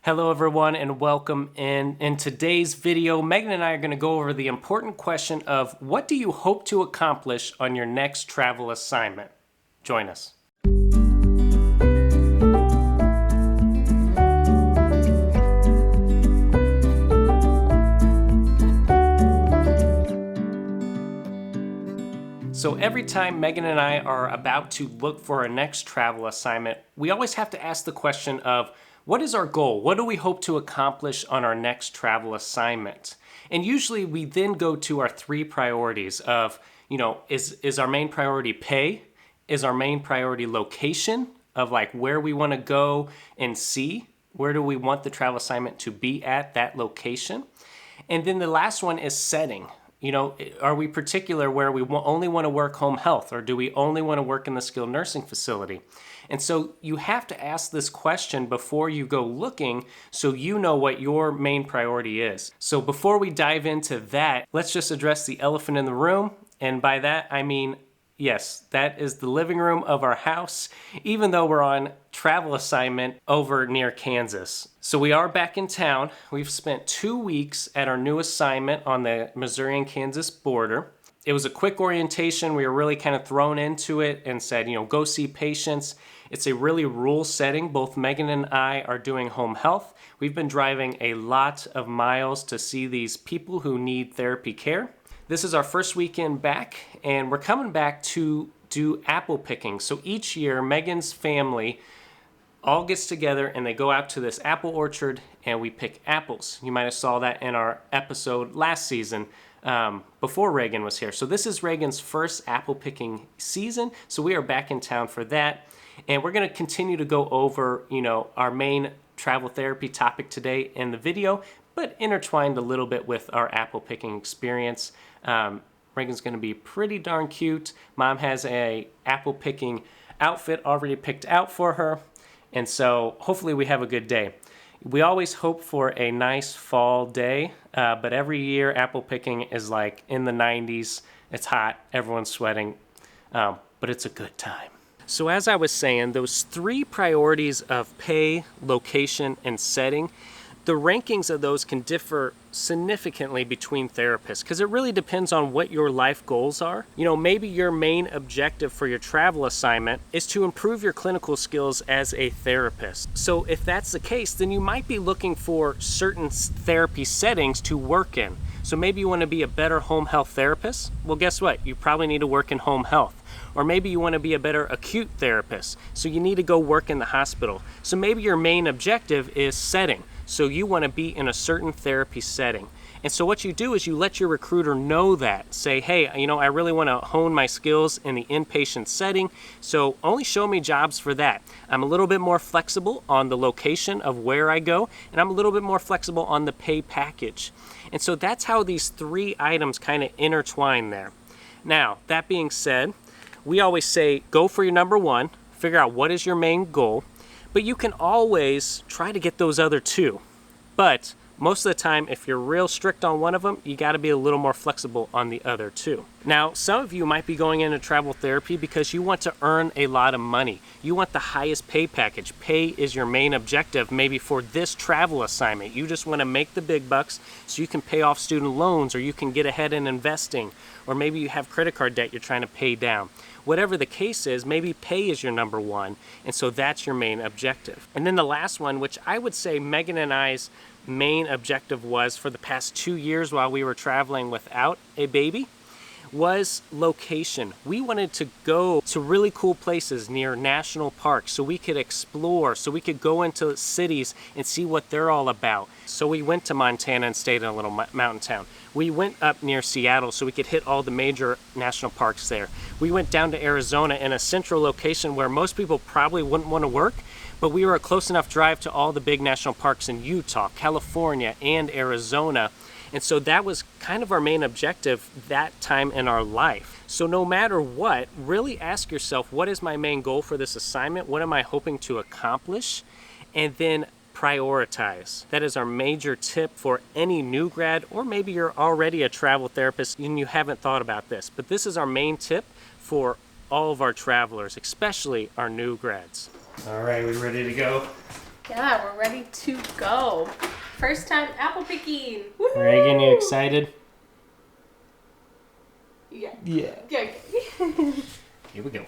Hello everyone and welcome in. In today's video, Megan and I are going to go over the important question of what do you hope to accomplish on your next travel assignment? Join us. So every time Megan and I are about to look for our next travel assignment, we always have to ask the question of what is our goal? What do we hope to accomplish on our next travel assignment? And usually we then go to our three priorities of, is our main priority pay? Is our main priority location of like where we want to go and see? Where do we want the travel assignment to be at that location? And then the last one is setting. Are we particular where we only want to work home health, or do we only want to work in the skilled nursing facility? And so you have to ask this question before you go looking so you know what your main priority is. So before we dive into that, let's just address the elephant in the room. And by that, I mean, yes, that is the living room of our house, even though we're on travel assignment over near Kansas. So we are back in town. We've spent 2 weeks at our new assignment on the Missouri and Kansas border. It was a quick orientation. We were really kind of thrown into it and said, go see patients. It's a really rural setting. Both Megan and I are doing home health. We've been driving a lot of miles to see these people who need therapy care. This is our first weekend back, and we're coming back to do apple picking. So each year, Megan's family all gets together and they go out to this apple orchard and we pick apples. You might have saw that in our episode last season before Reagan was here. So this is Reagan's first apple picking season. So we are back in town for that. And we're going to continue to go over, our main travel therapy topic today in the video, but intertwined a little bit with our apple picking experience. Reagan's going to be pretty darn cute. Mom has a apple picking outfit already picked out for her. And so hopefully we have a good day. We always hope for a nice fall day, but every year apple picking is like in the 90s. It's hot, everyone's sweating, but it's a good time. So as I was saying, those three priorities of pay, location, and setting, the rankings of those can differ significantly between therapists because it really depends on what your life goals are. Maybe your main objective for your travel assignment is to improve your clinical skills as a therapist. So if that's the case, then you might be looking for certain therapy settings to work in. So maybe you want to be a better home health therapist. Well, guess what? You probably need to work in home health. Or maybe you want to be a better acute therapist. So you need to go work in the hospital. So maybe your main objective is setting. So you want to be in a certain therapy setting. And so what you do is you let your recruiter know that. Say, hey, I really want to hone my skills in the inpatient setting, so only show me jobs for that. I'm a little bit more flexible on the location of where I go, and I'm a little bit more flexible on the pay package. And so that's how these three items kind of intertwine there. Now, that being said, we always say go for your number one, figure out what is your main goal, but you can always try to get those other two. But most of the time, if you're real strict on one of them, you got to be a little more flexible on the other two. Now, some of you might be going into travel therapy because you want to earn a lot of money. You want the highest pay package. Pay is your main objective maybe for this travel assignment. You just want to make the big bucks so you can pay off student loans, or you can get ahead in investing, or maybe you have credit card debt you're trying to pay down. Whatever the case is, maybe pay is your number one, and so that's your main objective. And then the last one, which I would say Megan and I's main objective was for the past 2 years while we were traveling without a baby, was location. We wanted to go to really cool places near national parks so we could explore, so we could go into cities and see what they're all about. So we went to Montana and stayed in a little mountain town. We went up near Seattle so we could hit all the major national parks there. We went down to Arizona in a central location where most people probably wouldn't want to work, but we were a close enough drive to all the big national parks in Utah, California, and Arizona. And so that was kind of our main objective that time in our life. So no matter what, really ask yourself, what is my main goal for this assignment? What am I hoping to accomplish? And then prioritize. That is our major tip for any new grad, or maybe you're already a travel therapist and you haven't thought about this. But this is our main tip for all of our travelers, especially our new grads. All right, we ready to go? Yeah, we're ready to go. First time apple picking. Woo-hoo! Reagan, you excited? Yeah. Yeah. Yeah. Here we go.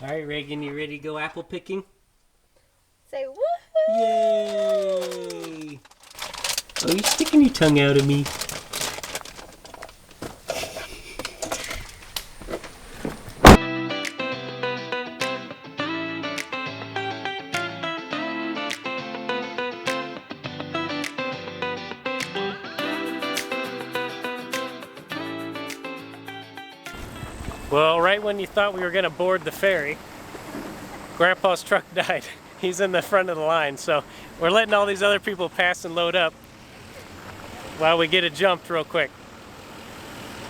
All right, Reagan, you ready to go apple picking? Say woohoo! Yay! Oh, you sticking your tongue out at me. Well, right when you thought we were going to board the ferry, Grandpa's truck died. He's in the front of the line, so we're letting all these other people pass and load up while we get it jumped real quick.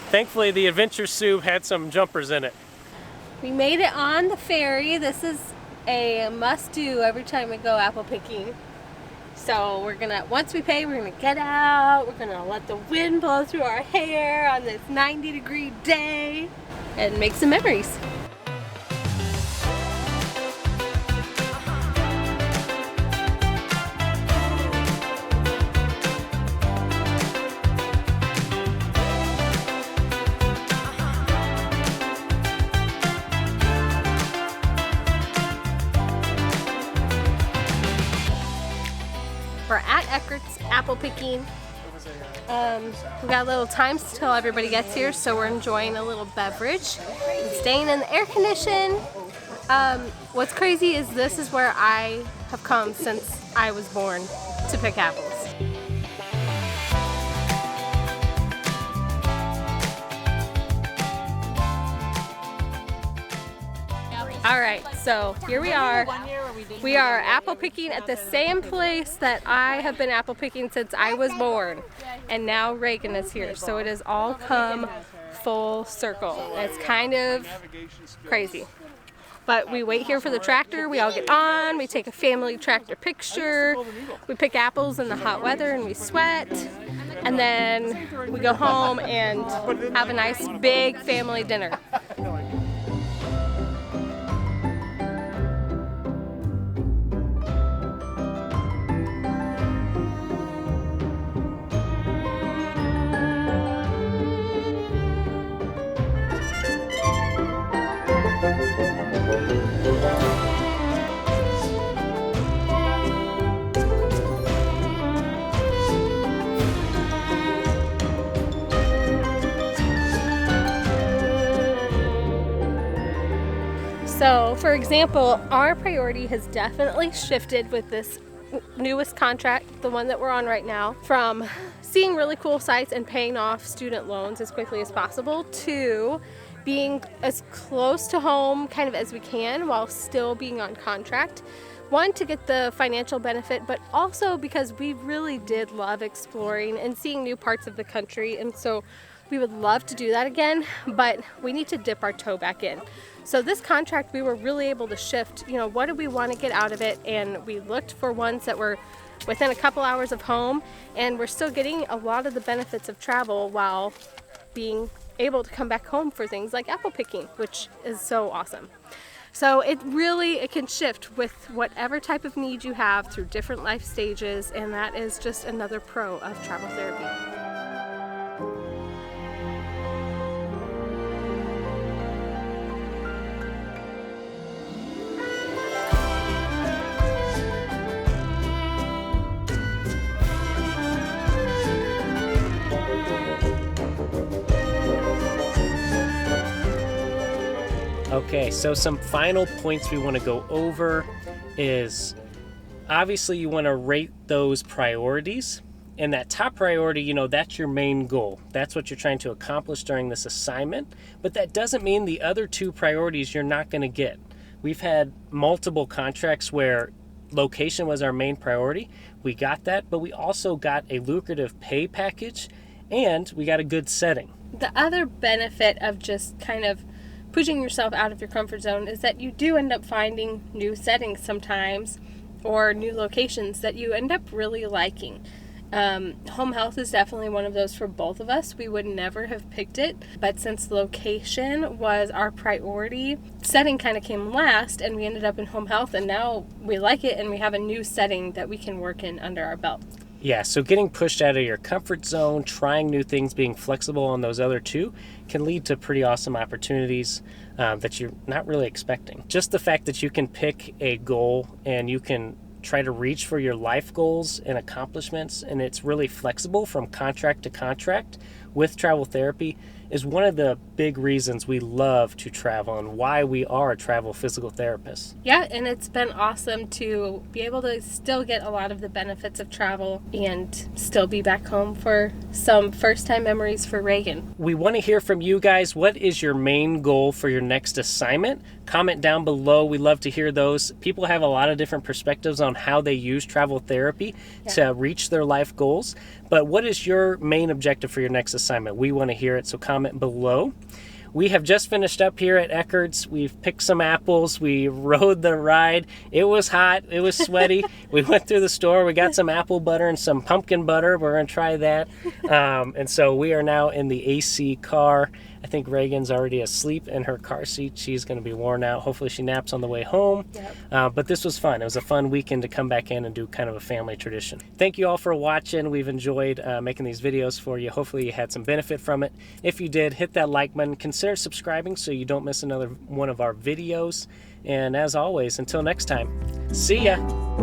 Thankfully, the Adventure Sub had some jumpers in it. We made it on the ferry. This is a must-do every time we go apple picking. So we're gonna, once we pay, we're gonna get out. We're gonna let the wind blow through our hair on this 90-degree day and make some memories. We're at Eckert's apple picking. We got a little time till everybody gets here, so we're enjoying a little beverage and staying in the air condition. What's crazy is this is where I have come since I was born to pick apples. All right, so here we are. We are apple picking at the same place that I have been apple picking since I was born. And now Reagan is here, so it has all come full circle. It's kind of crazy. But we wait here for the tractor, we all get on, we take a family tractor picture, we pick apples in the hot weather and we sweat, and then we go home and have a nice big family dinner. So, for example, our priority has definitely shifted with this newest contract, the one that we're on right now, from seeing really cool sites and paying off student loans as quickly as possible to being as close to home kind of as we can while still being on contract. One, to get the financial benefit, but also because we really did love exploring and seeing new parts of the country, and so we would love to do that again, but we need to dip our toe back in. So this contract, we were really able to shift, you know, what do we want to get out of it, and we looked for ones that were within a couple hours of home, and we're still getting a lot of the benefits of travel while being able to come back home for things like apple picking, which is so awesome. So it can shift with whatever type of need you have through different life stages, and that is just another pro of travel therapy. Okay, so some final points we want to go over is obviously you want to rate those priorities, and that top priority, you know, that's your main goal. That's what you're trying to accomplish during this assignment, but that doesn't mean the other two priorities you're not going to get. We've had multiple contracts where location was our main priority. We got that, but we also got a lucrative pay package and we got a good setting. The other benefit of just kind of pushing yourself out of your comfort zone is that you do end up finding new settings sometimes, or new locations that you end up really liking. Home health is definitely one of those for both of us. We would never have picked it, but since location was our priority, setting kind of came last, and we ended up in home health, and now we like it and we have a new setting that we can work in under our belt. Yeah, so getting pushed out of your comfort zone, trying new things, being flexible on those other two can lead to pretty awesome opportunities that you're not really expecting. Just the fact that you can pick a goal and you can try to reach for your life goals and accomplishments, and it's really flexible from contract to contract with travel therapy, is one of the big reasons we love to travel and why we are a travel physical therapist. Yeah, and it's been awesome to be able to still get a lot of the benefits of travel and still be back home for some first-time memories for Reagan. We want to hear from you guys. What is your main goal for your next assignment? Comment down below. We love to hear those. People have a lot of different perspectives on how they use travel therapy to reach their life goals. But what is your main objective for your next assignment? We want to hear it, so comment below. We have just finished up here at Eckerd's. We've picked some apples. We rode the ride. It was hot. It was sweaty. We went through the store. We got some apple butter and some pumpkin butter. We're going to try that. And so we are now in the AC car. I think Reagan's already asleep in her car seat. She's going to be worn out. Hopefully she naps on the way home. Yep. But this was fun. It was a fun weekend to come back in and do kind of a family tradition. Thank you all for watching. We've enjoyed making these videos for you. Hopefully you had some benefit from it. If you did, hit that like button. Consider subscribing so you don't miss another one of our videos. And as always, until next time, see ya.